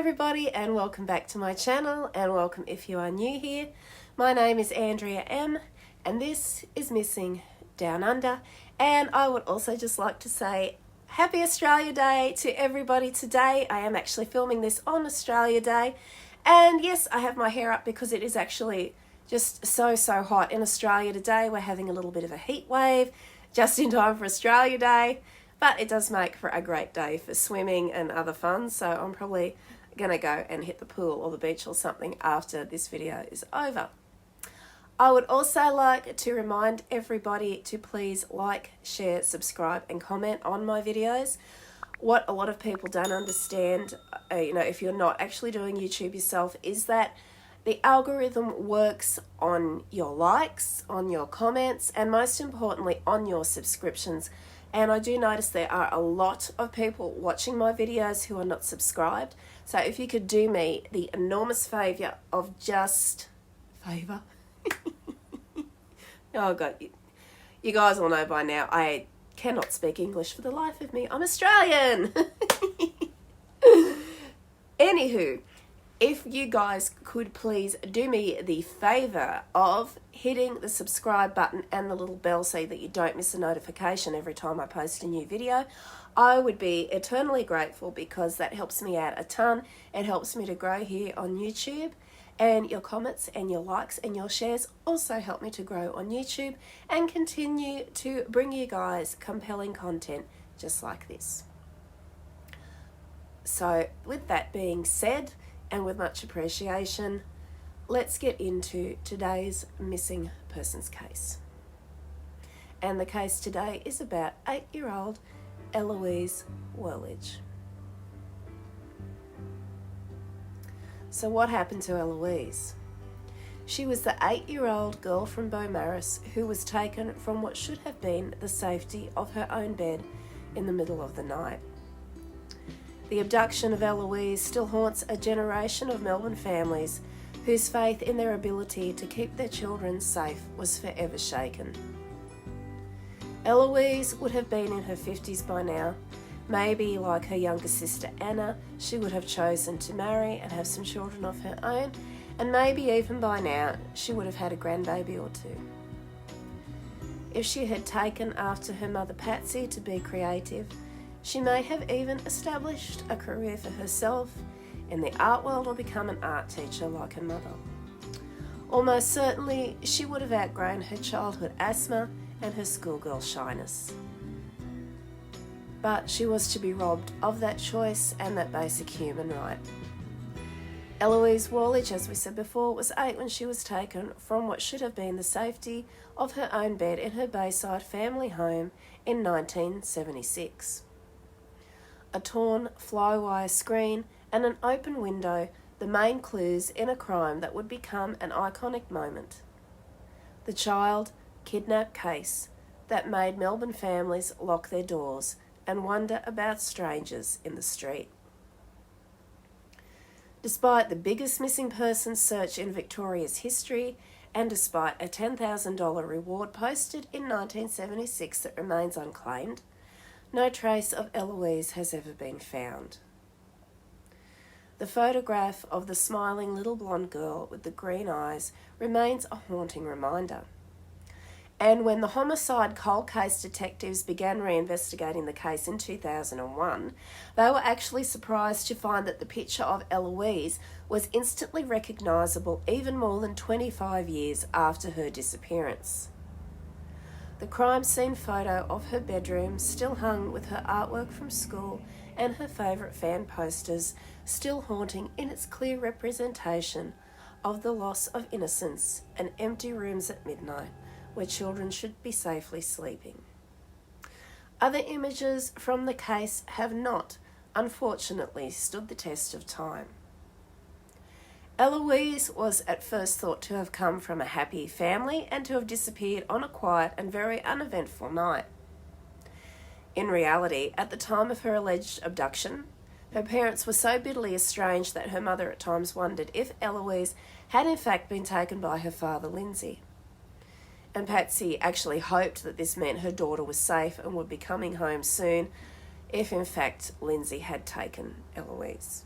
everybody, and welcome back to my channel, and welcome if you are new here. My name is Andrea.M. and this is Missing Down Under, and I would also just like to say Happy Australia Day to everybody today. I am actually filming this on Australia Day, and yes, I have my hair up because it is actually just so hot in Australia today. We're having a little bit of a heat wave just in time for Australia Day. But it does make for a great day for swimming and other fun, so I'm probably going to go and hit the pool or the beach or something after this video is over. I would also like to remind everybody to please like, share, subscribe and comment on my videos. What a lot of people don't understand, if you're not actually doing YouTube yourself, is that the algorithm works on your likes, on your comments, and most importantly on your subscriptions. And I do notice there are a lot of people watching my videos who are not subscribed. So if you could do me the enormous favour of just... Favour? Oh God, you guys all know by now I cannot speak English for the life of me. I'm Australian! Anywho, if you guys could please do me the favour of hitting the subscribe button and the little bell so that you don't miss a notification every time I post a new video, I would be eternally grateful because that helps me out a ton. It helps me to grow here on YouTube, and your comments and your likes and your shares also help me to grow on YouTube and continue to bring you guys compelling content just like this. So with that being said, and with much appreciation, let's get into today's missing persons case. And the case today is about 8-year-old Eloise Worledge. So what happened to Eloise? She was the 8-year-old girl from Beaumaris who was taken from what should have been the safety of her own bed in the middle of the night. The abduction of Eloise still haunts a generation of Melbourne families whose faith in their ability to keep their children safe was forever shaken. Eloise would have been in her 50s by now. Maybe, like her younger sister Anna, she would have chosen to marry and have some children of her own, and maybe even by now she would have had a grandbaby or two. If she had taken after her mother Patsy to be creative, she may have even established a career for herself in the art world or become an art teacher like her mother. Almost certainly, she would have outgrown her childhood asthma and her schoolgirl shyness. But she was to be robbed of that choice and that basic human right. Eloise Worledge, as we said before, was 8 when she was taken from what should have been the safety of her own bed in her Bayside family home in 1976. A torn fly-wire screen and an open window, the main clues in a crime that would become an iconic moment. The child kidnap case that made Melbourne families lock their doors and wonder about strangers in the street. Despite the biggest missing persons search in Victoria's history, and despite a $10,000 reward posted in 1976 that remains unclaimed, no trace of Eloise has ever been found. The photograph of the smiling little blonde girl with the green eyes remains a haunting reminder. And when the homicide cold case detectives began reinvestigating the case in 2001, they were actually surprised to find that the picture of Eloise was instantly recognisable even more than 25 years after her disappearance. The crime scene photo of her bedroom still hung with her artwork from school and her favourite fan posters still haunting in its clear representation of the loss of innocence and empty rooms at midnight where children should be safely sleeping. Other images from the case have not, unfortunately, stood the test of time. Eloise was at first thought to have come from a happy family and to have disappeared on a quiet and very uneventful night. In reality, at the time of her alleged abduction, her parents were so bitterly estranged that her mother at times wondered if Eloise had in fact been taken by her father Lindsay. And Patsy actually hoped that this meant her daughter was safe and would be coming home soon if in fact Lindsay had taken Eloise.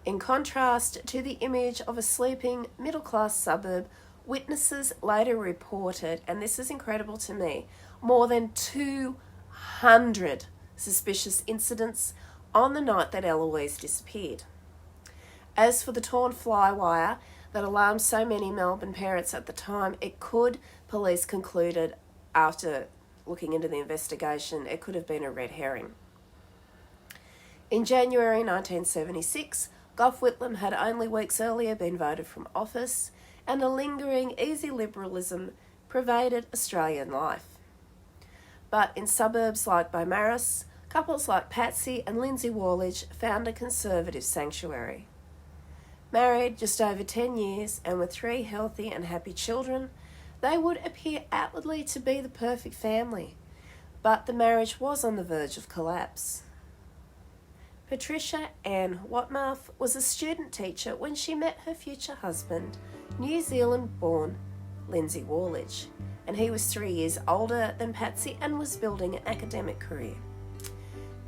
In contrast to the image of a sleeping middle-class suburb, witnesses later reported, and this is incredible to me, more than 200 suspicious incidents on the night that Eloise disappeared. As for the torn flywire that alarmed so many Melbourne parents at the time, police concluded after looking into the investigation, it could have been a red herring. In January 1976, Gough Whitlam had only weeks earlier been voted from office, and a lingering easy liberalism pervaded Australian life. But in suburbs like Beaumaris, couples like Patsy and Lindsay Worledge found a conservative sanctuary. Married just over 10 years and with 3 healthy and happy children, they would appear outwardly to be the perfect family, but the marriage was on the verge of collapse. Patricia Ann Watmouth was a student teacher when she met her future husband, New Zealand-born Lindsay Worledge, and he was 3 years older than Patsy and was building an academic career.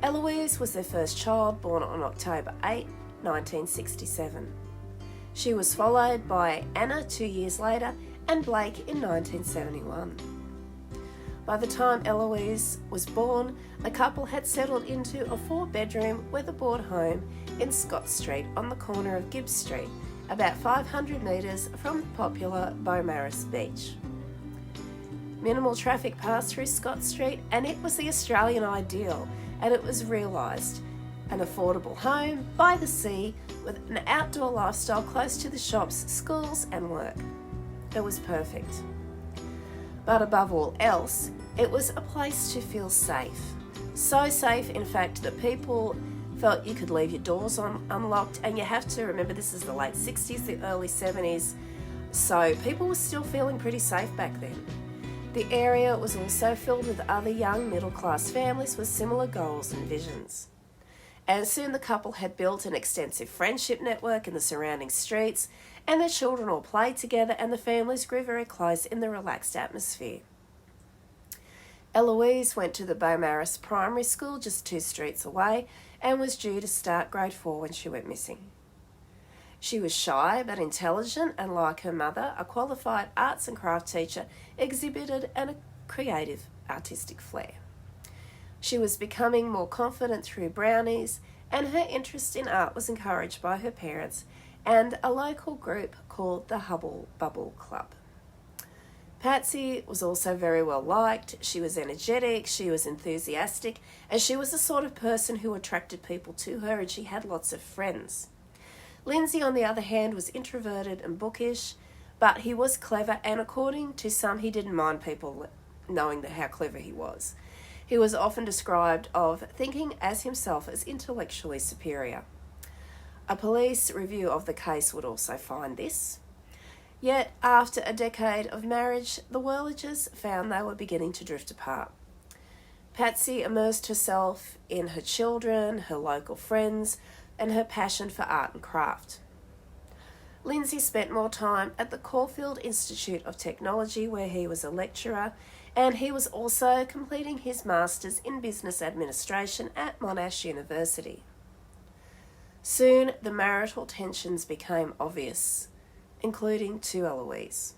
Eloise was their first child, born on October 8, 1967. She was followed by Anna 2 years later and Blake in 1971. By the time Eloise was born, the couple had settled into a 4-bedroom weatherboard home in Scott Street on the corner of Gibbs Street, about 500 metres from the popular Beaumaris beach. Minimal traffic passed through Scott Street, and it was the Australian ideal, and it was realised. An affordable home by the sea with an outdoor lifestyle close to the shops, schools and work. It was perfect. But above all else, it was a place to feel safe. So safe, in fact, that people felt you could leave your doors unlocked, and you have to remember this is the late 60s, the early 70s, so people were still feeling pretty safe back then. The area was also filled with other young middle-class families with similar goals and visions. And soon the couple had built an extensive friendship network in the surrounding streets, and their children all played together, and the families grew very close in the relaxed atmosphere. Eloise went to the Beaumaris Primary School just 2 streets away and was due to start grade 4 when she went missing. She was shy but intelligent, and like her mother, a qualified arts and craft teacher, exhibited a creative artistic flair. She was becoming more confident through brownies, and her interest in art was encouraged by her parents and a local group called the Hubble Bubble Club. Patsy was also very well liked. She was energetic, she was enthusiastic, and she was the sort of person who attracted people to her, and she had lots of friends. Lindsay, on the other hand, was introverted and bookish, but he was clever, and according to some, he didn't mind people knowing how clever he was. He was often described of thinking as himself as intellectually superior. A police review of the case would also find this. Yet, after a decade of marriage, the Worledges found they were beginning to drift apart. Patsy immersed herself in her children, her local friends, and her passion for art and craft. Lindsay spent more time at the Caulfield Institute of Technology, where he was a lecturer, and he was also completing his Masters in Business Administration at Monash University. Soon, the marital tensions became obvious, including to Eloise.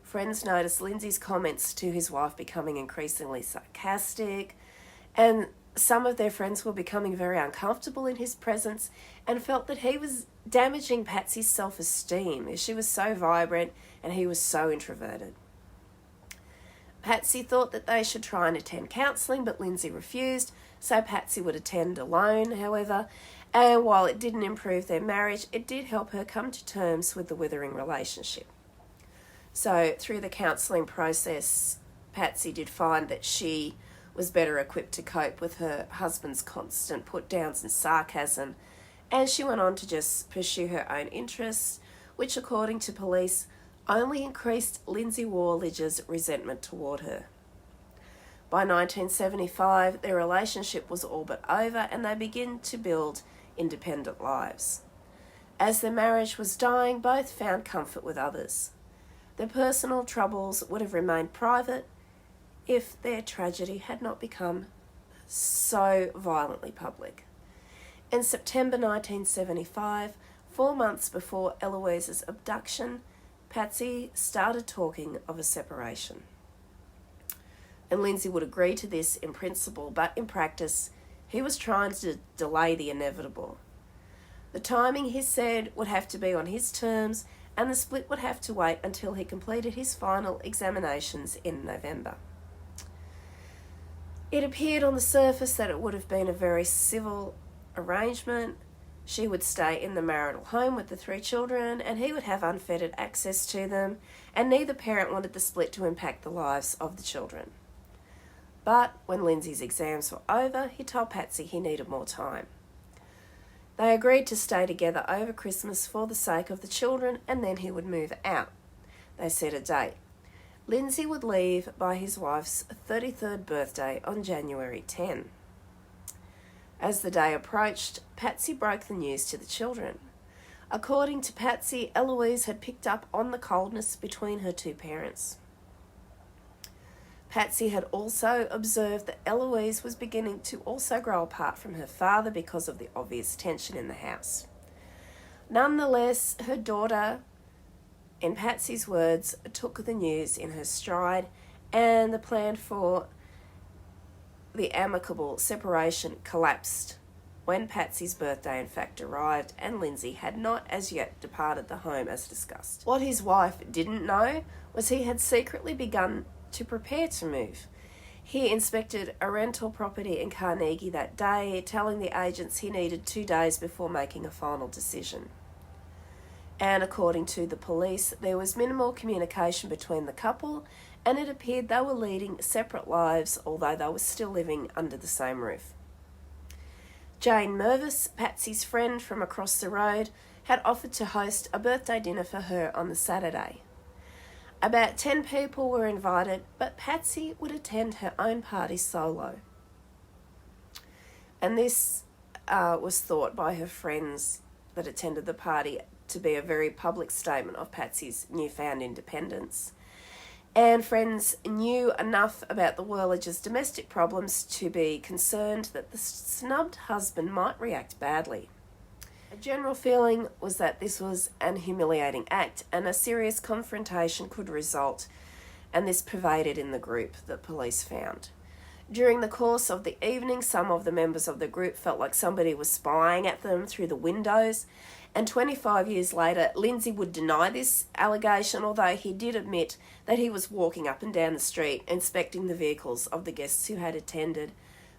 Friends noticed Lindsay's comments to his wife becoming increasingly sarcastic, and some of their friends were becoming very uncomfortable in his presence and felt that he was damaging Patsy's self-esteem. She was so vibrant and he was so introverted. Patsy thought that they should try and attend counselling, but Lindsay refused, so Patsy would attend alone, however, and while it didn't improve their marriage, it did help her come to terms with the withering relationship. So through the counselling process, Patsy did find that she was better equipped to cope with her husband's constant put-downs and sarcasm, and she went on to just pursue her own interests, which, according to police, only increased Lindsay Worledge's resentment toward her. By 1975, their relationship was all but over, and they began to build independent lives. As their marriage was dying, both found comfort with others. Their personal troubles would have remained private if their tragedy had not become so violently public. In September 1975, 4 months before Eloise's abduction, Patsy started talking of a separation. And Lindsay would agree to this in principle, but in practice, he was trying to delay the inevitable. The timing, he said, would have to be on his terms, and the split would have to wait until he completed his final examinations in November. It appeared on the surface that it would have been a very civil arrangement. She would stay in the marital home with the 3 children, and he would have unfettered access to them, and neither parent wanted the split to impact the lives of the children. But when Lindsay's exams were over, he told Patsy he needed more time. They agreed to stay together over Christmas for the sake of the children, and then he would move out. They set a date. Lindsay would leave by his wife's 33rd birthday on January 10. As the day approached, Patsy broke the news to the children. According to Patsy, Eloise had picked up on the coldness between her 2 parents. Patsy had also observed that Eloise was beginning to also grow apart from her father because of the obvious tension in the house. Nonetheless, her daughter, in Patsy's words, took the news in her stride, and the plan for the amicable separation collapsed when Patsy's birthday in fact arrived and Lindsay had not as yet departed the home as discussed. What his wife didn't know was he had secretly begun to prepare to move. He inspected a rental property in Carnegie that day, telling the agents he needed 2 days before making a final decision. And according to the police, there was minimal communication between the couple, and it appeared they were leading separate lives, although they were still living under the same roof. Jane Mervis, Patsy's friend from across the road, had offered to host a birthday dinner for her on the Saturday. About 10 people were invited, but Patsy would attend her own party solo. And this was thought by her friends that attended the party to be a very public statement of Patsy's newfound independence. And friends knew enough about the Worledge's domestic problems to be concerned that the snubbed husband might react badly. A general feeling was that this was an humiliating act and a serious confrontation could result, and this pervaded in the group, the police found. During the course of the evening, some of the members of the group felt like somebody was spying at them through the windows, and 25 years later, Lindsay would deny this allegation, although he did admit that he was walking up and down the street inspecting the vehicles of the guests who had attended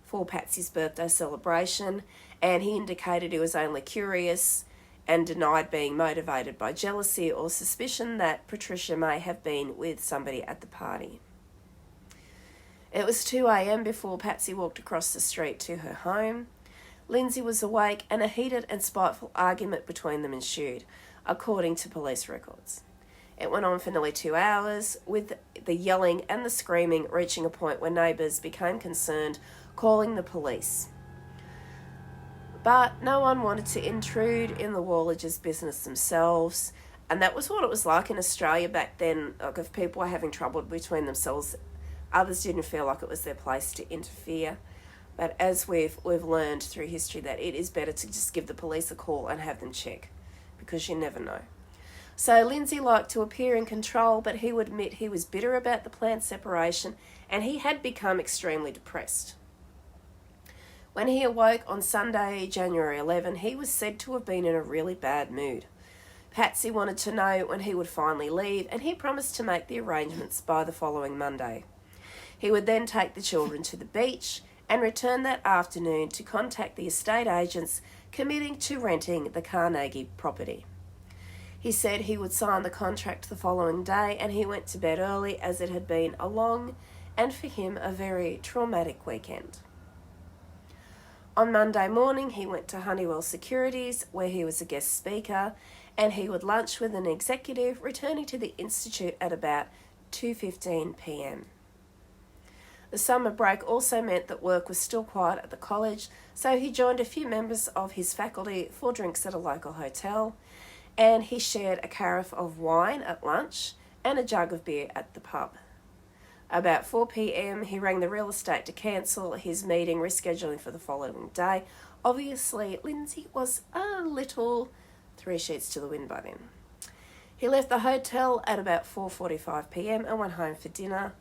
for Patsy's birthday celebration, and he indicated he was only curious and denied being motivated by jealousy or suspicion that Patricia may have been with somebody at the party. It was 2 a.m. before Patsy walked across the street to her home. Lindsay was awake and a heated and spiteful argument between them ensued, according to police records. It went on for nearly 2 hours, with the yelling and the screaming reaching a point where neighbours became concerned, calling the police. But no one wanted to intrude in the Worledge's business themselves, and that was what it was like in Australia back then. Like, if people were having trouble between themselves, others didn't feel like it was their place to interfere. But as we've learned through history, that it is better to just give the police a call and have them check, because you never know. So Lindsay liked to appear in control, but he would admit he was bitter about the planned separation, and he had become extremely depressed. When he awoke on Sunday, January 11, he was said to have been in a really bad mood. Patsy wanted to know when he would finally leave, and he promised to make the arrangements by the following Monday. He would then take the children to the beach and return that afternoon to contact the estate agents committing to renting the Carnegie property. He said he would sign the contract the following day, and he went to bed early as it had been a long and, for him, a very traumatic weekend. On Monday morning, he went to Honeywell Securities, where he was a guest speaker, and he would lunch with an executive, returning to the Institute at about 2:15 p.m. The summer break also meant that work was still quiet at the college, so he joined a few members of his faculty for drinks at a local hotel, and he shared a carafe of wine at lunch and a jug of beer at the pub. About 4 p.m, he rang the real estate to cancel his meeting, rescheduling for the following day, Obviously, Lindsay was a little three sheets to the wind by then. He left the hotel at about 4:45 p.m. and went home for dinner,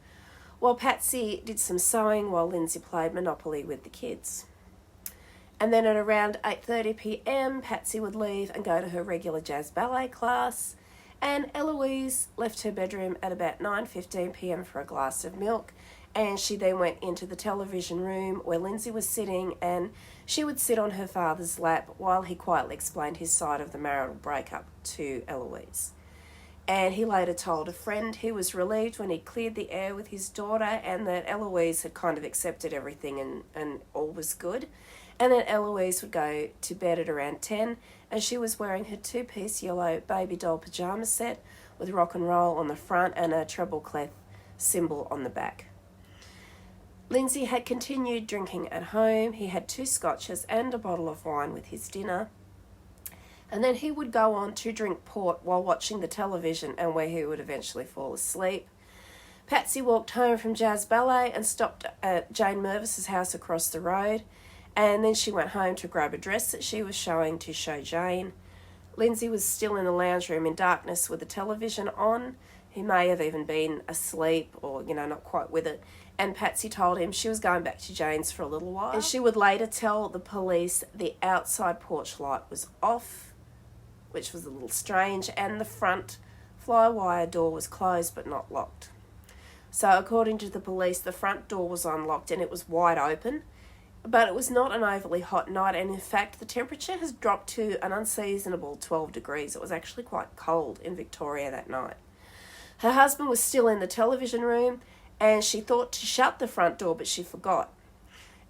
while Patsy did some sewing while Lindsay played Monopoly with the kids. And then at around 8:30 p.m, Patsy would leave and go to her regular jazz ballet class, and Eloise left her bedroom at about 9:15 p.m. for a glass of milk, and she then went into the television room where Lindsay was sitting, and she would sit on her father's lap while he quietly explained his side of the marital breakup to Eloise. And he later told a friend he was relieved when he cleared the air with his daughter and that Eloise had kind of accepted everything and all was good. And then Eloise would go to bed at around 10, and she was wearing her two-piece yellow baby doll pyjama set with rock and roll on the front and a treble clef symbol on the back. Lindsay had continued drinking at home. He had 2 scotches and a bottle of wine with his dinner. And then he would go on to drink port while watching the television, and where he would eventually fall asleep. Patsy walked home from jazz ballet and stopped at Jane Mervis's house across the road, and then she went home to grab a dress that she was showing to show Jane. Lindsay was still in the lounge room in darkness with the television on. He may have even been asleep or, not quite with it. And Patsy told him she was going back to Jane's for a little while. And she would later tell the police the outside porch light was off, which was a little strange, and the front fly-wire door was closed but not locked. So according to the police, the front door was unlocked and it was wide open, but it was not an overly hot night, and in fact the temperature has dropped to an unseasonable 12 degrees. It was actually quite cold in Victoria that night. Her husband was still in the television room, and she thought to shut the front door, but she forgot.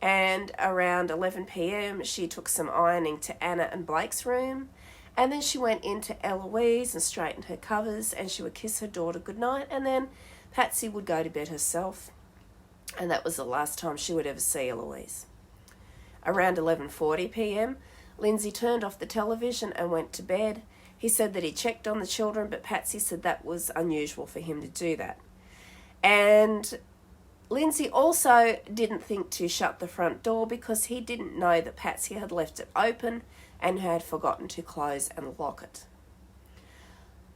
And around 11 p.m, she took some ironing to Anna and Blake's room, and then she went into Eloise and straightened her covers, and she would kiss her daughter goodnight, and then Patsy would go to bed herself. And that was the last time she would ever see Eloise. Around 11:40 p.m, Lindsay turned off the television and went to bed. He said that he checked on the children, but Patsy said that was unusual for him to do that. And Lindsay also didn't think to shut the front door because he didn't know that Patsy had left it open and had forgotten to close and lock it.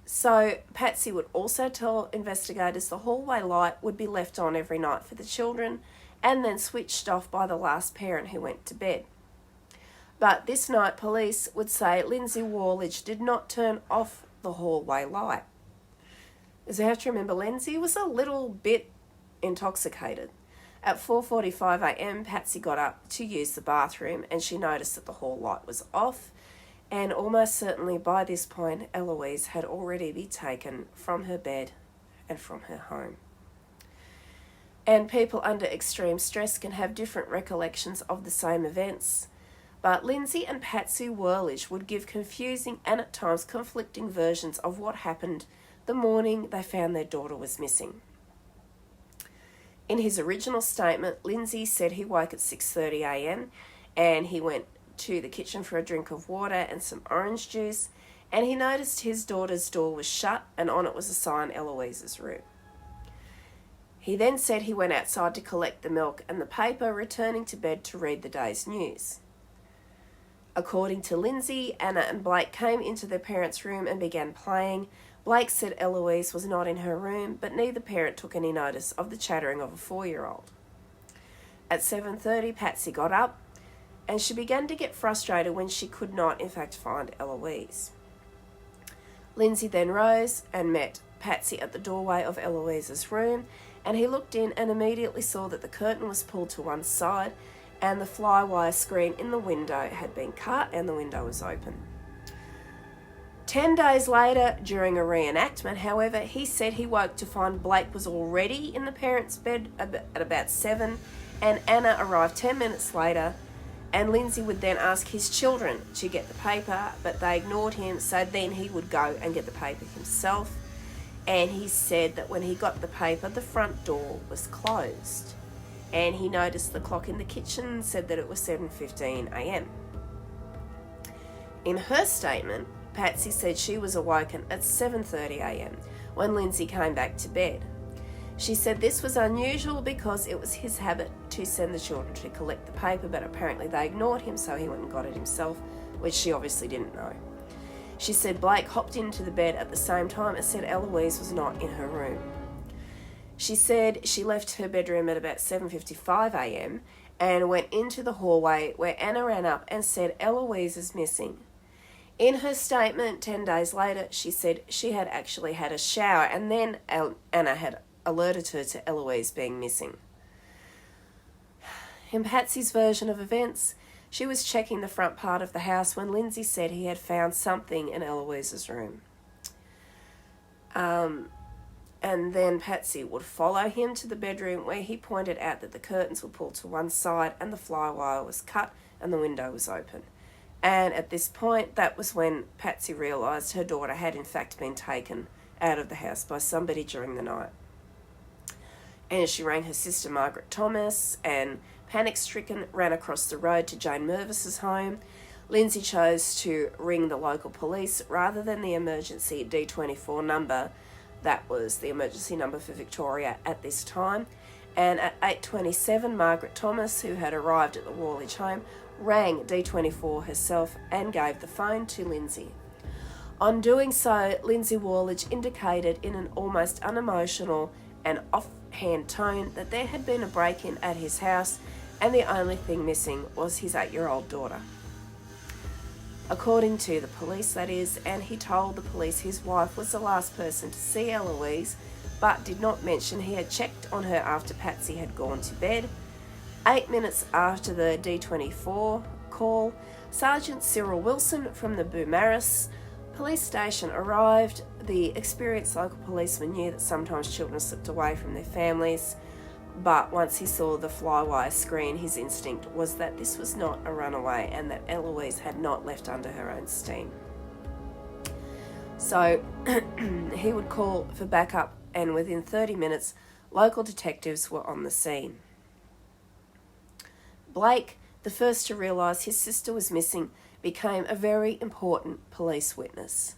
So Patsy would also tell investigators the hallway light would be left on every night for the children and then switched off by the last parent who went to bed. But this night police would say Eloise Worledge did not turn off the hallway light. As you have to remember, Lindsay was a little bit intoxicated. At 4:45 a.m, Patsy got up to use the bathroom and she noticed that the hall light was off, and almost certainly by this point Eloise had already been taken from her bed and from her home. And people under extreme stress can have different recollections of the same events, but Lindsay and Patsy Worledge would give confusing and at times conflicting versions of what happened the morning they found their daughter was missing. In his original statement, Lindsay said he woke at 6:30 a.m. and he went to the kitchen for a drink of water and some orange juice, and he noticed his daughter's door was shut and on it was a sign Eloise's room. He then said he went outside to collect the milk and the paper, returning to bed to read the day's news. According to Lindsay, Anna and Blake came into their parents' room and began playing. Blake said Eloise was not in her room, but neither parent took any notice of the chattering of a 4-year-old. At 7:30, Patsy got up, and she began to get frustrated when she could not, in fact, find Eloise. Lindsay then rose and met Patsy at the doorway of Eloise's room, and he looked in and immediately saw that the curtain was pulled to one side and the fly-wire screen in the window had been cut and the window was open. 10 days later, during a reenactment, however, he said he woke to find Blake was already in the parents' bed at about 7, and Anna arrived 10 minutes later, and Lindsay would then ask his children to get the paper, but they ignored him, so then he would go and get the paper himself, and he said that when he got the paper, the front door was closed, and he noticed the clock in the kitchen said that it was 7:15 a.m. In her statement, Patsy said she was awoken at 7:30 a.m. when Lindsay came back to bed. She said this was unusual because it was his habit to send the children to collect the paper, but apparently they ignored him, so he went and got it himself, which she obviously didn't know. She said Blake hopped into the bed at the same time and said Eloise was not in her room. She said she left her bedroom at about 7:55 a.m. and went into the hallway where Anna ran up and said Eloise is missing. In her statement 10 days later, she said she had actually had a shower and then Anna had alerted her to Eloise being missing. In Patsy's version of events, she was checking the front part of the house when Lindsay said he had found something in Eloise's room. And then Patsy would follow him to the bedroom where he pointed out that the curtains were pulled to one side and the fly wire was cut and the window was open. And at this point, that was when Patsy realised her daughter had in fact been taken out of the house by somebody during the night. And she rang her sister Margaret Thomas and, panic-stricken, ran across the road to Jane Mervis's home. Lindsay chose to ring the local police rather than the emergency D24 number. That was the emergency number for Victoria at this time. And at 8:27, Margaret Thomas, who had arrived at the Worledge home, rang D24 herself and gave the phone to Lindsay. On doing so, Lindsay Worledge indicated in an almost unemotional and offhand tone that there had been a break-in at his house and the only thing missing was his 8-year-old daughter. According to the police, that is, and he told the police his wife was the last person to see Eloise, but did not mention he had checked on her after Patsy had gone to bed. 8 minutes after the D24 call, Sergeant Cyril Wilson from the Beaumaris police station arrived. The experienced local policeman knew that sometimes children slipped away from their families, but once he saw the flywire screen, his instinct was that this was not a runaway and that Eloise had not left under her own steam. So he would call for backup, and within 30 minutes, local detectives were on the scene. Blake, the first to realise his sister was missing, became a very important police witness.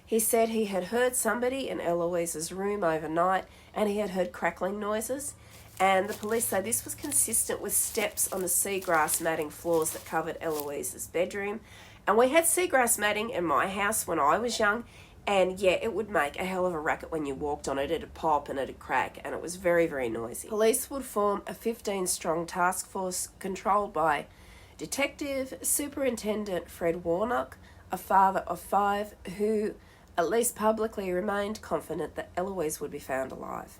He said he had heard somebody in Eloise's room overnight and he had heard crackling noises, and the police say this was consistent with steps on the seagrass matting floors that covered Eloise's bedroom. And we had seagrass matting in my house when I was young, and yeah, it would make a hell of a racket when you walked on it. It'd pop and it'd crack, and it was very, very noisy. Police would form a 15-strong task force controlled by Detective Superintendent Fred Warnock, a father of 5, who at least publicly remained confident that Eloise would be found alive.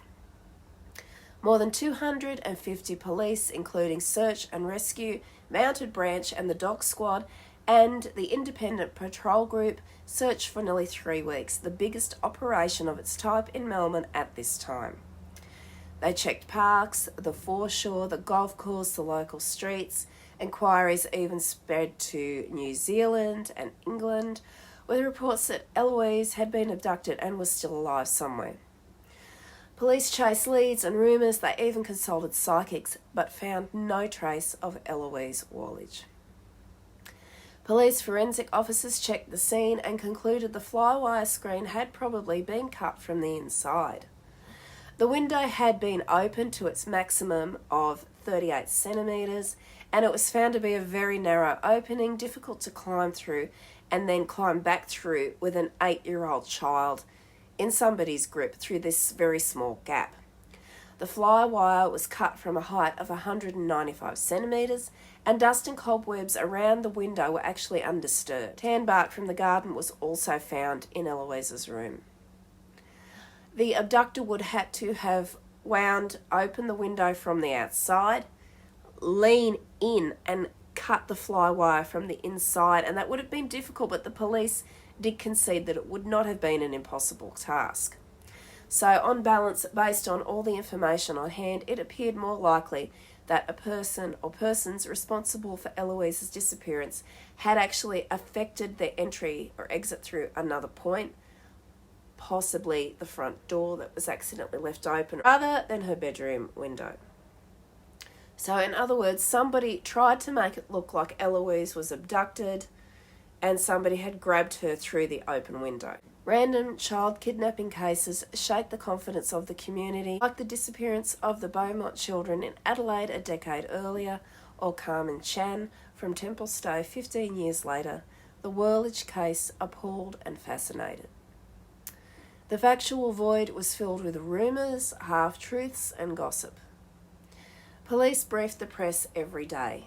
More than 250 police, including search and rescue, mounted branch and the dog squad, and the independent patrol group, searched for nearly 3 weeks, the biggest operation of its type in Melbourne at this time. They checked parks, the foreshore, the golf course, the local streets. Inquiries even spread to New Zealand and England, with reports that Eloise had been abducted and was still alive somewhere. Police chased leads and rumours. They even consulted psychics, but found no trace of Eloise Worledge. Police forensic officers checked the scene and concluded the flywire screen had probably been cut from the inside. The window had been opened to its maximum of 38 centimetres, and it was found to be a very narrow opening, difficult to climb through and then climb back through with an 8-year-old child in somebody's grip through this very small gap. The fly wire was cut from a height of 195 centimetres, and dust and cobwebs around the window were actually undisturbed. Tan bark from the garden was also found in Eloise's room. The abductor would have to have wound open the window from the outside, lean in and cut the fly wire from the inside, and that would have been difficult, but the police did concede that it would not have been an impossible task. So on balance, based on all the information on hand, it appeared more likely that a person or persons responsible for Eloise's disappearance had actually affected their entry or exit through another point, possibly the front door that was accidentally left open, rather than her bedroom window. So in other words, somebody tried to make it look like Eloise was abducted and somebody had grabbed her through the open window. Random child kidnapping cases shake the confidence of the community, like the disappearance of the Beaumont children in Adelaide a decade earlier, or Carmen Chan from Templestowe 15 years later. The Worledge case appalled and fascinated. The factual void was filled with rumours, half-truths and gossip. Police briefed the press every day.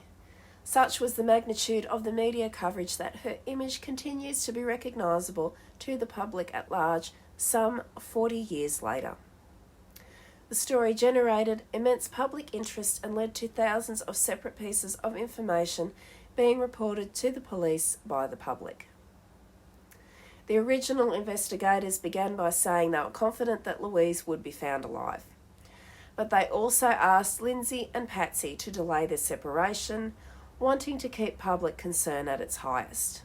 Such was the magnitude of the media coverage that her image continues to be recognisable to the public at large some 40 years later. The story generated immense public interest and led to thousands of separate pieces of information being reported to the police by the public. The original investigators began by saying they were confident that Louise would be found alive. But they also asked Lindsay and Patsy to delay their separation, wanting to keep public concern at its highest.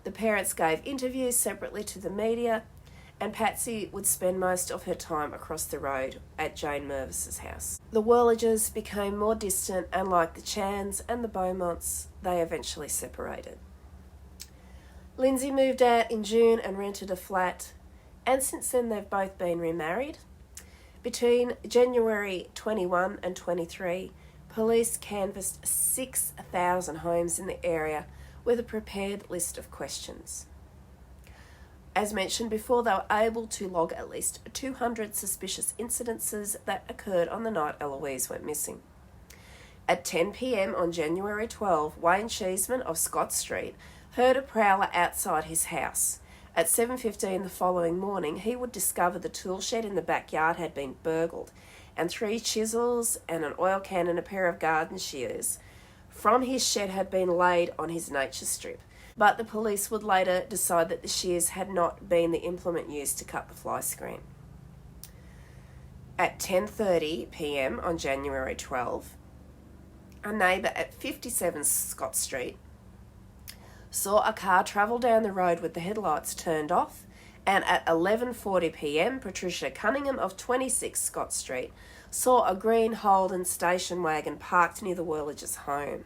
The parents gave interviews separately to the media, and Patsy would spend most of her time across the road at Jane Mervis's house. The Worledges became more distant, and like the Chans and the Beaumonts, they eventually separated. Lindsay moved out in June and rented a flat, and since then they've both been remarried. Between January 21 and 23, police canvassed 6,000 homes in the area with a prepared list of questions. As mentioned before, they were able to log at least 200 suspicious incidences that occurred on the night Eloise went missing. At 10 p.m. on January 12, Wayne Cheeseman of Scott Street heard a prowler outside his house. At 7:15 the following morning, he would discover the tool shed in the backyard had been burgled, and 3 chisels and an oil can and a pair of garden shears from his shed had been laid on his nature strip. But the police would later decide that the shears had not been the implement used to cut the fly screen. At 10:30 p.m. on January 12, a neighbour at 57 Scott Street saw a car travel down the road with the headlights turned off, and at 11:40 p.m, Patricia Cunningham of 26 Scott Street saw a green Holden station wagon parked near the Worledges' home.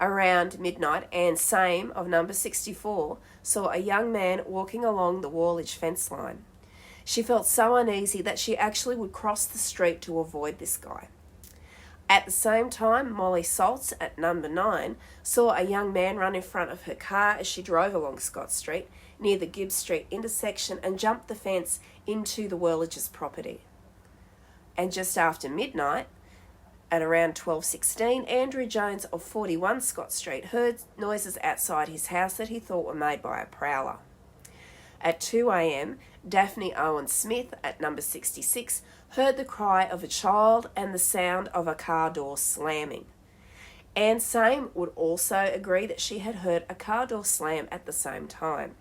Around midnight, Anne Same of number 64 saw a young man walking along the Worledge fence line. She felt so uneasy that she actually would cross the street to avoid this guy. At the same time, Molly Saltz at number 9 saw a young man run in front of her car as she drove along Scott Street near the Gibbs Street intersection and jumped the fence into the Worledges' property. And just after midnight, at around 12:16, Andrew Jones of 41 Scott Street heard noises outside his house that he thought were made by a prowler. At 2 a.m, Daphne Owen Smith at number 66 heard the cry of a child and the sound of a car door slamming. Anne Same would also agree that she had heard a car door slam at the same time.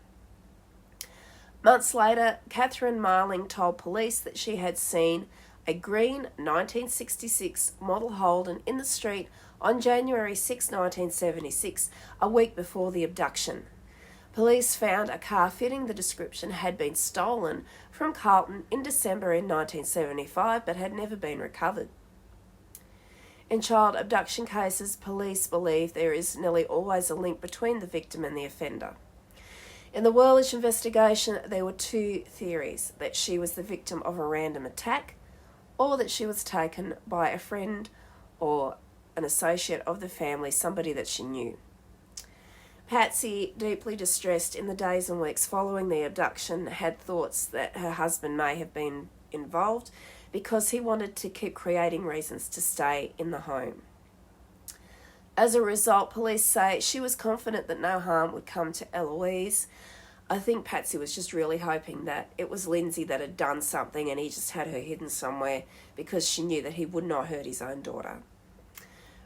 Months later, Catherine Marling told police that she had seen a green 1966 model Holden in the street on January 6, 1976, a week before the abduction. Police found a car fitting the description had been stolen from Carlton in December in 1975 but had never been recovered. In child abduction cases, police believe there is nearly always a link between the victim and the offender. In the Worledge investigation, there were 2 theories: that she was the victim of a random attack, or that she was taken by a friend or an associate of the family, somebody that she knew. Patsy, deeply distressed in the days and weeks following the abduction, had thoughts that her husband may have been involved because he wanted to keep creating reasons to stay in the home. As a result, police say she was confident that no harm would come to Eloise. I think Patsy was just really hoping that it was Lindsay that had done something and he just had her hidden somewhere because she knew that he would not hurt his own daughter.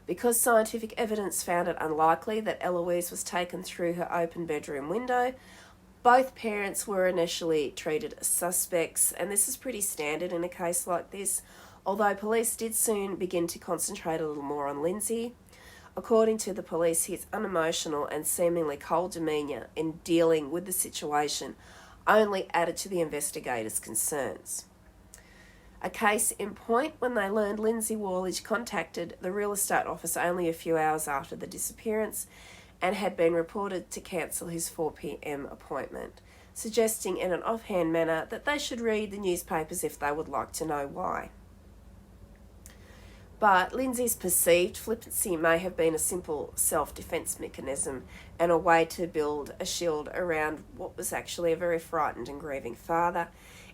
Because scientific evidence found it unlikely that Eloise was taken through her open bedroom window, both parents were initially treated as suspects, and this is pretty standard in a case like this, although police did soon begin to concentrate a little more on Lindsay. According to the police, his unemotional and seemingly cold demeanour in dealing with the situation only added to the investigators' concerns. A case in point when they learned Lindsay Worledge contacted the real estate office only a few hours after the disappearance and had been reported to cancel his 4 p.m. appointment. suggesting in an offhand manner that they should read the newspapers if they would like to know why. But Lindsay's perceived flippancy may have been a simple self-defence mechanism and a way to build a shield around what was actually a very frightened and grieving father.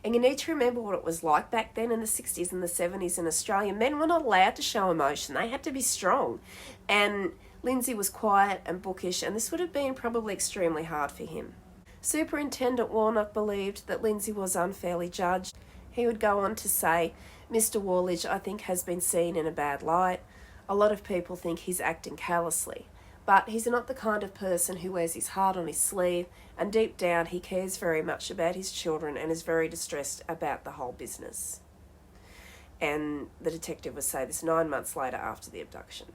And you need to remember what it was like back then in the 60s and the 70s in Australia. Men were not allowed to show emotion. They had to be strong. And Lindsay was quiet and bookish, and this would have been probably extremely hard for him. Superintendent Warnock believed that Lindsay was unfairly judged. He would go on to say, "Mr. Worledge, I think, has been seen in a bad light. A lot of people think he's acting callously, but he's not the kind of person who wears his heart on his sleeve, and deep down he cares very much about his children and is very distressed about the whole business." And the detective would say this 9 months later after the abduction.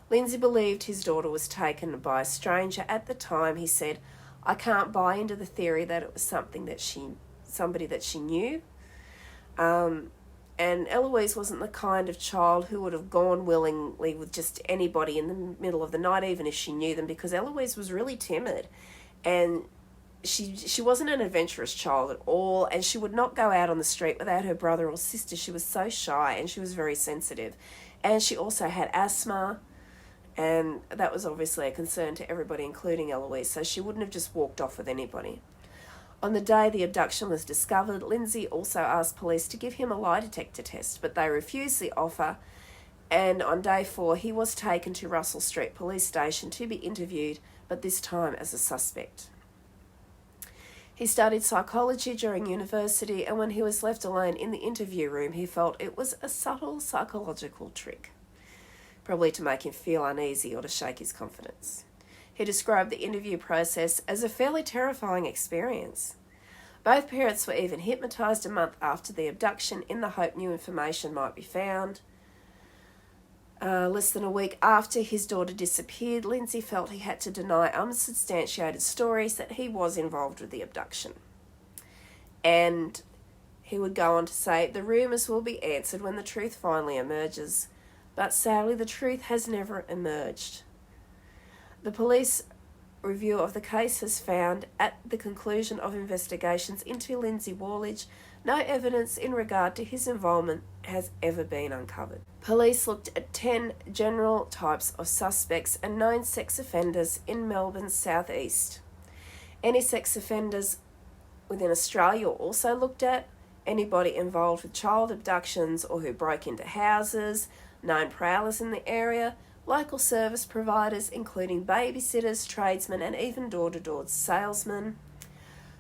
Lindsay believed his daughter was taken by a stranger. At the time, he said, "I can't buy into the theory that it was somebody that she knew." And Eloise wasn't the kind of child who would have gone willingly with just anybody in the middle of the night, even if she knew them, because Eloise was really timid. And she wasn't an adventurous child at all, and she would not go out on the street without her brother or sister. She was so shy, and she was very sensitive. And she also had asthma, and that was obviously a concern to everybody, including Eloise, so she wouldn't have just walked off with anybody. On the day the abduction was discovered, Lindsay also asked police to give him a lie detector test, but they refused the offer, and on day 4 he was taken to Russell Street Police Station to be interviewed, but this time as a suspect. He studied psychology during university, and when he was left alone in the interview room, he felt it was a subtle psychological trick, probably to make him feel uneasy or to shake his confidence. He described the interview process as a fairly terrifying experience. Both parents were even hypnotised a month after the abduction in the hope new information might be found. Less than a week after his daughter disappeared, Lindsay felt he had to deny unsubstantiated stories that he was involved with the abduction. And he would go on to say, "The rumours will be answered when the truth finally emerges, but sadly the truth has never emerged." The police review of the case has found, at the conclusion of investigations into Lindsay Worledge, no evidence in regard to his involvement has ever been uncovered. Police looked at 10 general types of suspects and known sex offenders in Melbourne's southeast. Any sex offenders within Australia were also looked at, anybody involved with child abductions or who broke into houses, known prowlers in the area, local service providers including babysitters, tradesmen and even door-to-door salesmen,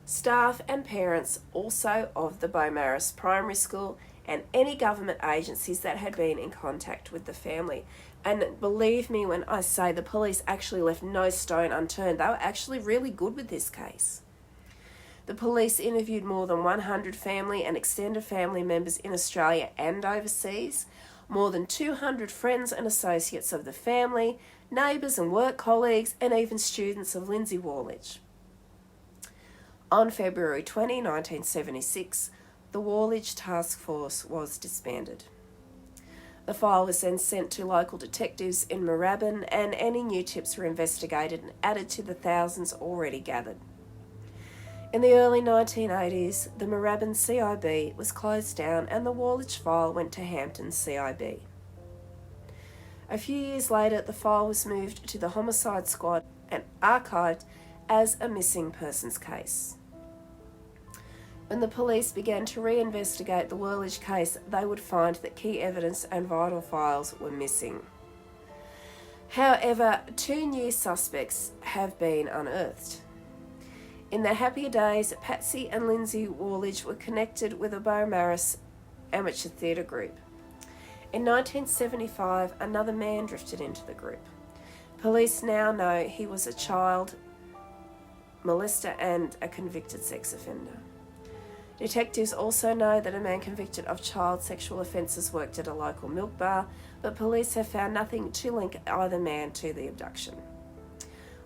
staff and parents also of the Beaumaris Primary School, and any government agencies that had been in contact with the family. And believe me when I say the police actually left no stone unturned. They were actually really good with this case. The police interviewed more than 100 family and extended family members in Australia and overseas, more than 200 friends and associates of the family, neighbours and work colleagues, and even students of Lindsay Worledge. On February 20, 1976, the Worledge Task Force was disbanded. The file was then sent to local detectives in Moorabbin, and any new tips were investigated and added to the thousands already gathered. In the early 1980s, the Moorabbin CIB was closed down and the Worledge file went to Hampton CIB. A few years later, the file was moved to the Homicide Squad and archived as a missing persons case. When the police began to reinvestigate the Worledge case, they would find that key evidence and vital files were missing. However, 2 new suspects have been unearthed. In their happier days, Patsy and Lindsay Worledge were connected with a Beaumaris amateur theatre group. In 1975, another man drifted into the group. Police now know he was a child molester and a convicted sex offender. Detectives also know that a man convicted of child sexual offences worked at a local milk bar, but police have found nothing to link either man to the abduction.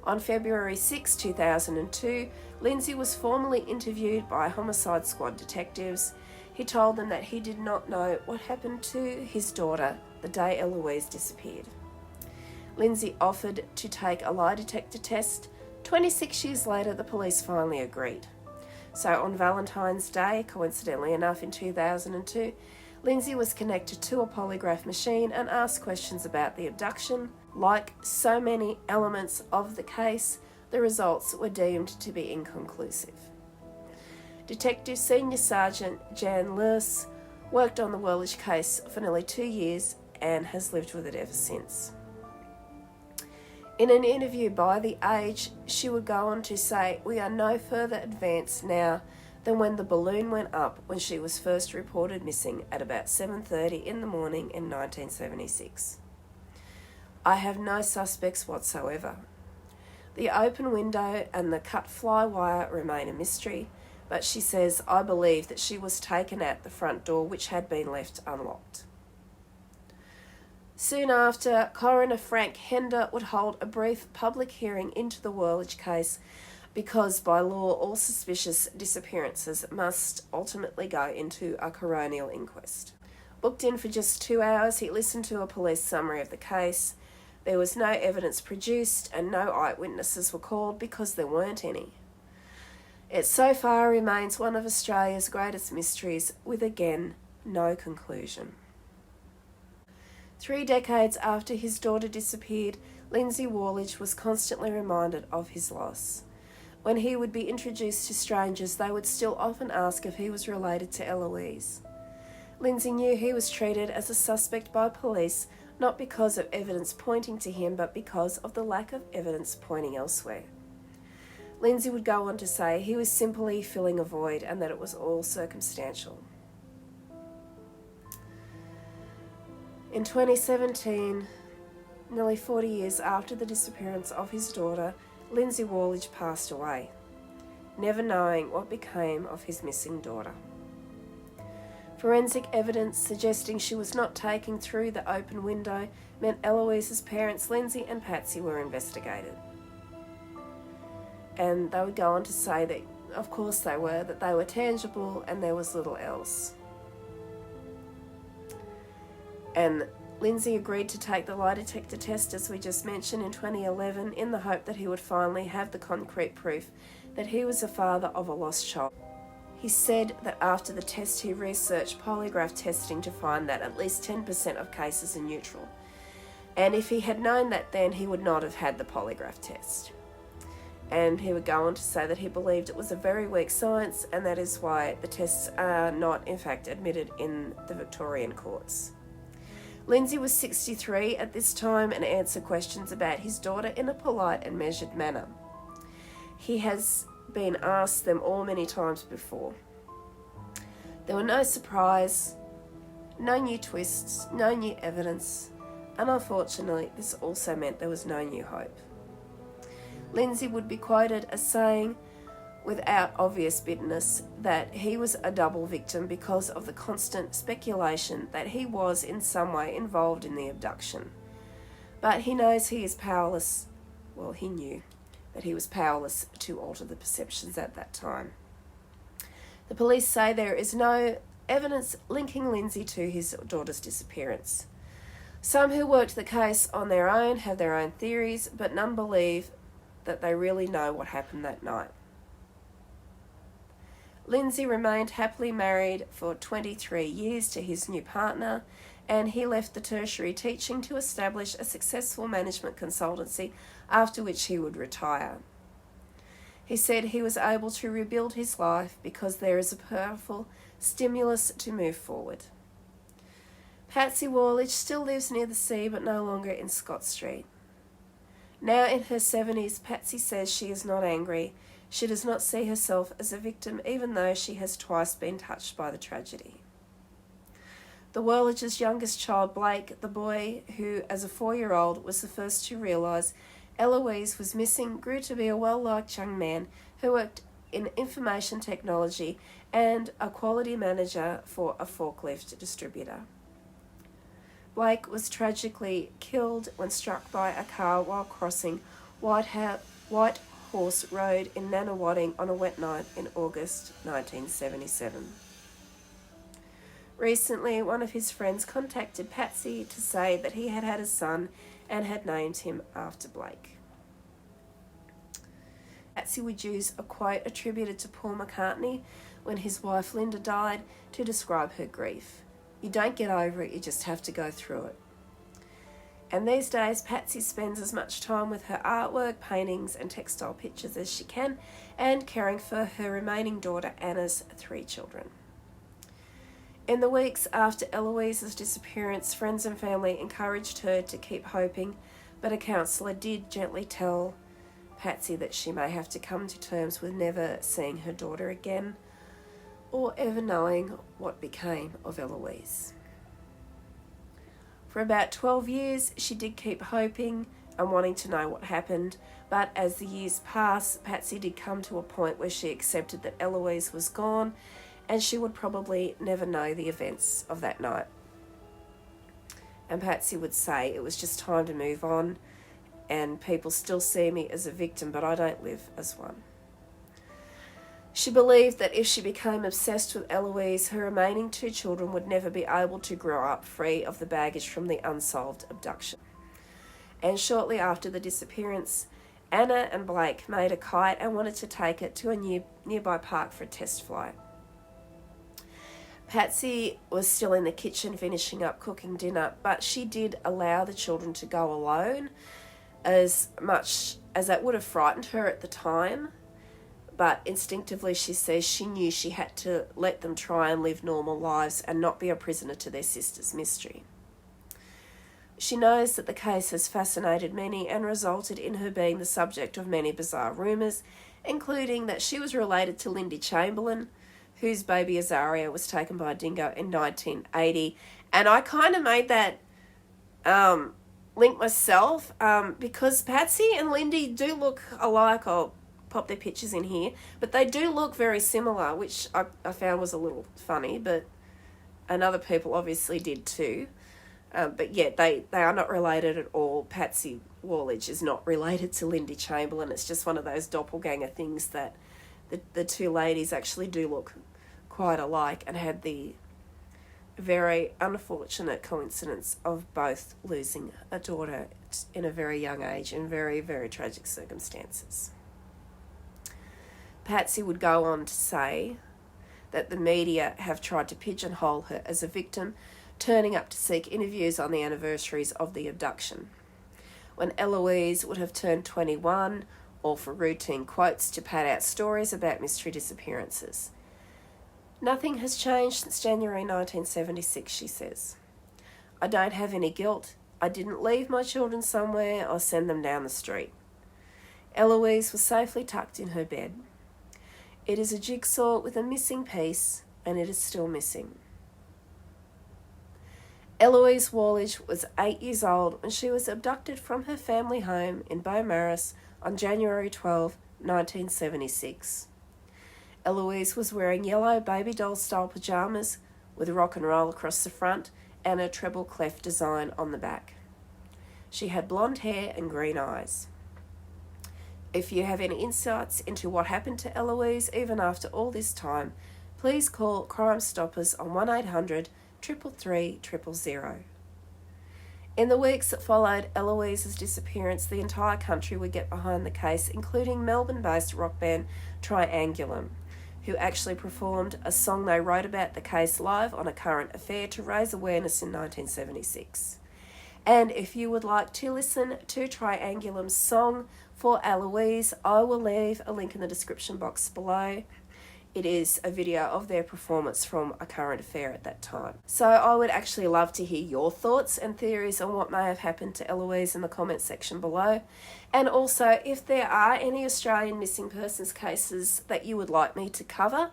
On February 6, 2002, Lindsay was formally interviewed by Homicide Squad detectives. He told them that he did not know what happened to his daughter the day Eloise disappeared. Lindsay offered to take a lie detector test, 26 years later, the police finally agreed. So on Valentine's Day, coincidentally enough in 2002, Lindsay was connected to a polygraph machine and asked questions about the abduction. Like so many elements of the case, the results were deemed to be inconclusive. Detective Senior Sergeant Jan Lewis worked on the Worledge case for nearly 2 years and has lived with it ever since. In an interview by The Age, she would go on to say, "We are no further advanced now than when the balloon went up when she was first reported missing at about 7:30 in the morning in 1976. I have no suspects whatsoever. The open window and the cut fly wire remain a mystery, but she says, I believe that she was taken out the front door, which had been left unlocked." Soon after, Coroner Frank Hender would hold a brief public hearing into the Worledge case because by law all suspicious disappearances must ultimately go into a coronial inquest. Booked in for just 2 hours, he listened to a police summary of the case. There was no evidence produced and no eyewitnesses were called because there weren't any. It so far remains one of Australia's greatest mysteries with, again, no conclusion. 3 decades after his daughter disappeared, Lindsay Worledge was constantly reminded of his loss. When he would be introduced to strangers, they would still often ask if he was related to Eloise. Lindsay knew he was treated as a suspect by police, not because of evidence pointing to him, but because of the lack of evidence pointing elsewhere. Lindsay would go on to say he was simply filling a void and that it was all circumstantial. In 2017, nearly 40 years after the disappearance of his daughter, Lindsay Worledge passed away, never knowing what became of his missing daughter. Forensic evidence suggesting she was not taken through the open window meant Eloise's parents, Lindsay and Patsy, were investigated. And they would go on to say that, of course they were, that they were tangible and there was little else. And Lindsay agreed to take the lie detector test, as we just mentioned, in 2011 in the hope that he would finally have the concrete proof that he was the father of a lost child. He said that after the test he researched polygraph testing to find that at least 10% of cases are neutral. And if he had known that then, he would not have had the polygraph test. And he would go on to say that he believed it was a very weak science, and that is why the tests are not in fact admitted in the Victorian courts. Lindsay was 63 at this time and answered questions about his daughter in a polite and measured manner. He has been asked them all many times before. There were no surprise, no new twists, no new evidence, and unfortunately this also meant there was no new hope. Lindsay would be quoted as saying, without obvious bitterness, that he was a double victim because of the constant speculation that he was in some way involved in the abduction. But he knows he is powerless. Well, he knew that he was powerless to alter the perceptions at that time. The police say there is no evidence linking Lindsay to his daughter's disappearance. Some who worked the case on their own have their own theories, but none believe that they really know what happened that night. Lindsay remained happily married for 23 years to his new partner, and he left the tertiary teaching to establish a successful management consultancy, after which he would retire. He said he was able to rebuild his life because there is a powerful stimulus to move forward. Patsy Worledge still lives near the sea, but no longer in Scott Street. Now in her 70s, Patsy says she is not angry. She does not see herself as a victim, even though she has twice been touched by the tragedy. The Worledge's youngest child, Blake, the boy who, as a 4-year-old, was the first to realise Eloise was missing, grew to be a well-liked young man who worked in information technology and a quality manager for a forklift distributor. Blake was tragically killed when struck by a car while crossing White Horse Road in Nunawading on a wet night in August 1977. Recently, one of his friends contacted Patsy to say that he had had a son and had named him after Blake. Patsy would use a quote attributed to Paul McCartney when his wife Linda died to describe her grief. "You don't get over it, you just have to go through it." And these days, Patsy spends as much time with her artwork, paintings and textile pictures as she can, and caring for her remaining daughter Anna's 3 children. In the weeks after Eloise's disappearance, friends and family encouraged her to keep hoping, but a counsellor did gently tell Patsy that she may have to come to terms with never seeing her daughter again, or ever knowing what became of Eloise. For about 12 years, she did keep hoping and wanting to know what happened, but as the years passed, Patsy did come to a point where she accepted that Eloise was gone, and she would probably never know the events of that night. And Patsy would say, "It was just time to move on, and people still see me as a victim, but I don't live as one." She believed that if she became obsessed with Eloise, her remaining 2 children would never be able to grow up free of the baggage from the unsolved abduction. And shortly after the disappearance, Anna and Blake made a kite and wanted to take it to a nearby park for a test flight. Patsy was still in the kitchen finishing up cooking dinner, but she did allow the children to go alone, as much as that would have frightened her at the time. But instinctively, she says she knew she had to let them try and live normal lives and not be a prisoner to their sister's mystery. She knows that the case has fascinated many and resulted in her being the subject of many bizarre rumours, including that she was related to Lindy Chamberlain, whose baby Azaria was taken by a dingo in 1980. And I kind of made that link myself because Patsy and Lindy do look alike. I'll pop their pictures in here, but they do look very similar, which I found was a little funny, and other people obviously did too. But yeah, they are not related at all. Patsy Worledge is not related to Lindy Chamberlain. It's just one of those doppelganger things that the 2 ladies actually do look quite alike, and had the very unfortunate coincidence of both losing a daughter in a very young age in very, very tragic circumstances. Patsy would go on to say that the media have tried to pigeonhole her as a victim, turning up to seek interviews on the anniversaries of the abduction, when Eloise would have turned 21, or for routine quotes to pad out stories about mystery disappearances. "Nothing has changed since January 1976, she says. I don't have any guilt. I didn't leave my children somewhere or send them down the street. Eloise was safely tucked in her bed. It is a jigsaw with a missing piece, and it is still missing." Eloise Worledge was 8 years old when she was abducted from her family home in Beaumaris on January 12, 1976. Eloise was wearing yellow baby doll-style pyjamas with rock and roll across the front and a treble clef design on the back. She had blonde hair and green eyes. If you have any insights into what happened to Eloise even after all this time, please call Crime Stoppers on 1-800-333-000. In the weeks that followed Eloise's disappearance, the entire country would get behind the case, including Melbourne-based rock band Triangulum, who actually performed a song they wrote about the case live on A Current Affair to raise awareness in 1976. And if you would like to listen to Triangulum's song for Eloise, I will leave a link in the description box below. It is a video of their performance from A Current Affair at that time. So I would actually love to hear your thoughts and theories on what may have happened to Eloise in the comments section below. And also, if there are any Australian missing persons cases that you would like me to cover,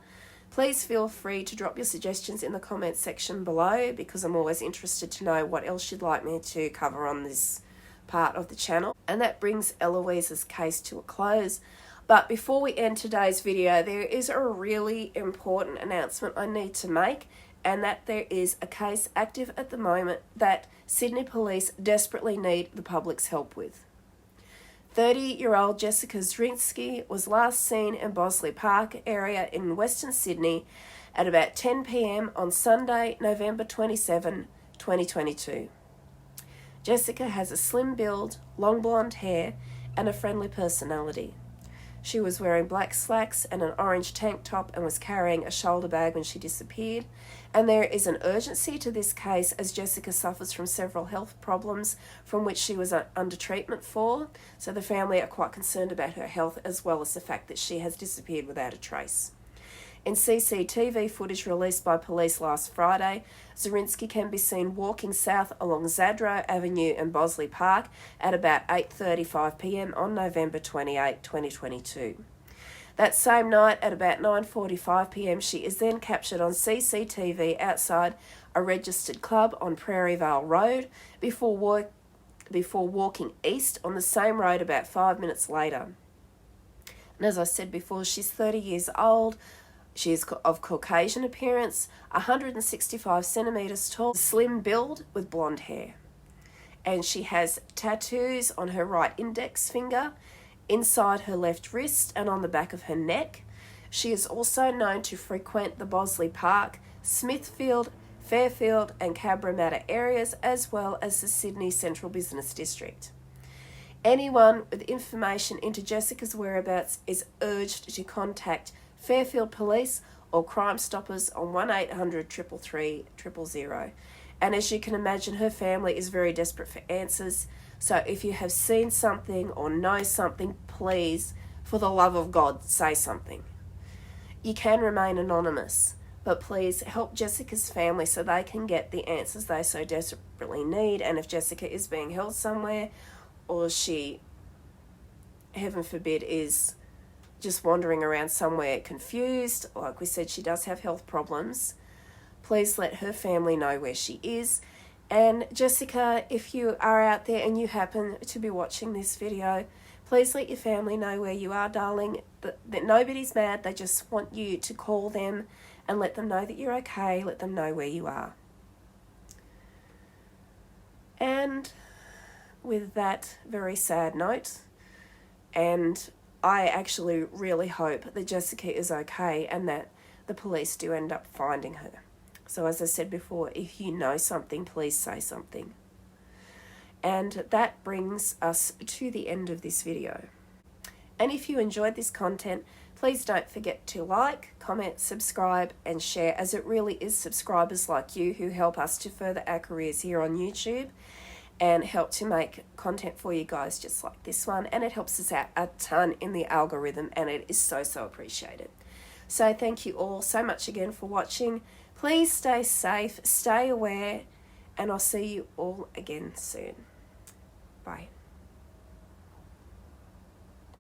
please feel free to drop your suggestions in the comments section below, because I'm always interested to know what else you'd like me to cover on this part of the channel. And that brings Eloise's case to a close. But before we end today's video, there is a really important announcement I need to make, and that there is a case active at the moment that Sydney Police desperately need the public's help with. 30-year-old Jessica Zrinsky was last seen in Bosley Park area in Western Sydney at about 10 p.m. on Sunday, November 27, 2022. Jessica has a slim build, long blonde hair, and a friendly personality. She was wearing black slacks and an orange tank top and was carrying a shoulder bag when she disappeared. And there is an urgency to this case as Jessica suffers from several health problems from which she was under treatment for. So the family are quite concerned about her health as well as the fact that she has disappeared without a trace. In CCTV footage released by police last Friday, Zorinsky can be seen walking south along Zadro Avenue and Bosley Park at about 8:35 p.m. on November 28, 2022. That same night at about 9:45 p.m. she is then captured on CCTV outside a registered club on Prairie Vale Road before walking east on the same road about 5 minutes later. And as I said before, she's 30 years old. She is of Caucasian appearance, 165 centimetres tall, slim build with blonde hair. And she has tattoos on her right index finger, inside her left wrist and on the back of her neck. She is also known to frequent the Bosley Park, Smithfield, Fairfield and Cabramatta areas as well as the Sydney Central Business District. Anyone with information into Jessica's whereabouts is urged to contact Fairfield Police or Crime Stoppers on 1800 333 000. And as you can imagine, her family is very desperate for answers. So if you have seen something or know something, please, for the love of God, say something. You can remain anonymous, but please help Jessica's family so they can get the answers they so desperately need. And if Jessica is being held somewhere or she, heaven forbid, is just wandering around somewhere confused, like we said, she does have health problems, please let her family know where she is. And Jessica, if you are out there and you happen to be watching this video, please let your family know where you are, darling. That nobody's mad, they just want you to call them and let them know that you're okay, let them know where you are. And with that very sad note, and I actually really hope that Jessica is okay and that the police do end up finding her. So as I said before, if you know something, please say something. And that brings us to the end of this video. And if you enjoyed this content, please don't forget to like, comment, subscribe and share, as it really is subscribers like you who help us to further our careers here on YouTube and help to make content for you guys just like this one. And it helps us out a ton in the algorithm and it is so appreciated. So thank you all so much again for watching. Please stay safe, stay aware, and I'll see you all again soon. Bye.